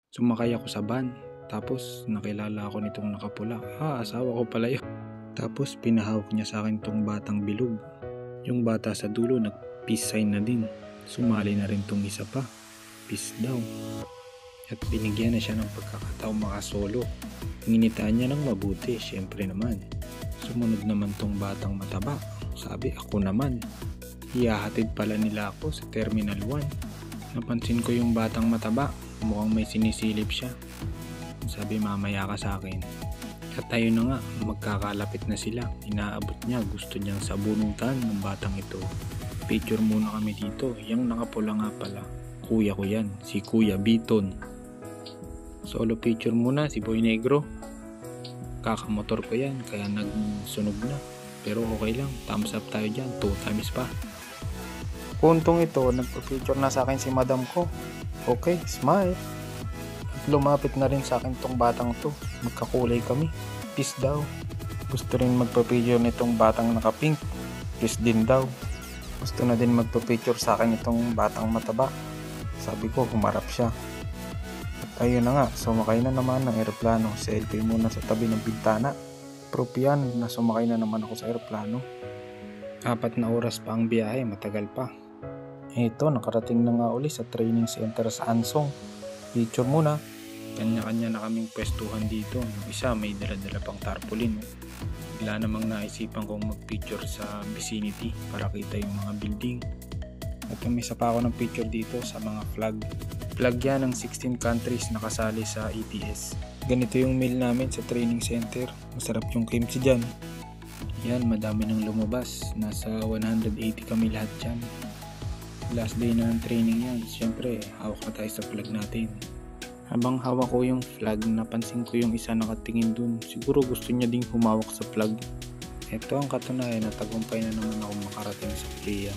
Sumakay ako sa van. Tapos nakilala ako nitong nakapula. Asawa ko pala yun. Tapos pinahawak niya sa akin tong batang bilog. Yung bata sa dulo nag-peace sign na din. Sumali na rin tong isa pa. Peace daw. At binigyan na siya ng pagkakataong makasolo. Nginitaan niya ng mabuti, syempre naman. Sumunod naman tong batang mataba. Sabi ako naman. Ihahatid pala nila ako sa Terminal 1. Napansin ko yung batang mataba. Mukhang may sinisilip siya. Sabi mamaya ka sa akin. At ayun na nga, magkakalapit na sila. Inaabot niya, gusto niyang sabunutan ng batang ito. Picture muna kami dito. Yang nakapula nga pala, kuya ko yan, si Kuya Biton. Solo picture muna si Boy Negro. Kakamotor ko yan, kaya nagsunog na. Pero okay lang, thumbs up tayo dyan, 2 times pa. Puntong ito, nagpa-picture na sa akin si madam ko. Okay, smile. Lumapit na rin sa akin tong batang to. Magkakulay kami. Peace daw. Gusto rin magpa-picture nitong batang naka-pink. Peace din daw. Gusto na din magpa-picture sa akin itong batang mataba. Sabi ko, humarap siya. At ayun na nga, sumakay na naman ng eroplano. Selfie muna sa tabi ng bintana. Proof yan na sumakay na naman ako sa eroplano. 4 na oras pa ang biyahe, matagal pa. Eto, nakarating na nga uli sa training center sa Ansong. Picture muna. Kanya-kanya na kaming pwestuhan dito. Yung isa may dala-dala pang tarpaulin. Bigla namang naisipan kong mag-picture sa vicinity para kita yung mga building. At may isa pa ako ng picture dito sa mga flag. Flag yan ng 16 countries nakasali sa ETS. Ganito yung meal namin sa training center. Masarap yung kimchi dyan. Yan, madami nang lumabas. Nasa 180 kami lahat dyan. Last day na ng training yan. Siyempre, hawak na tayo sa flag natin. Habang hawak ko yung flag, napansin ko yung isa nakatingin dun. Siguro gusto niya ding humawak sa flag. Ito ang katunayan na tagumpay na naman ako makarating sa PRIA.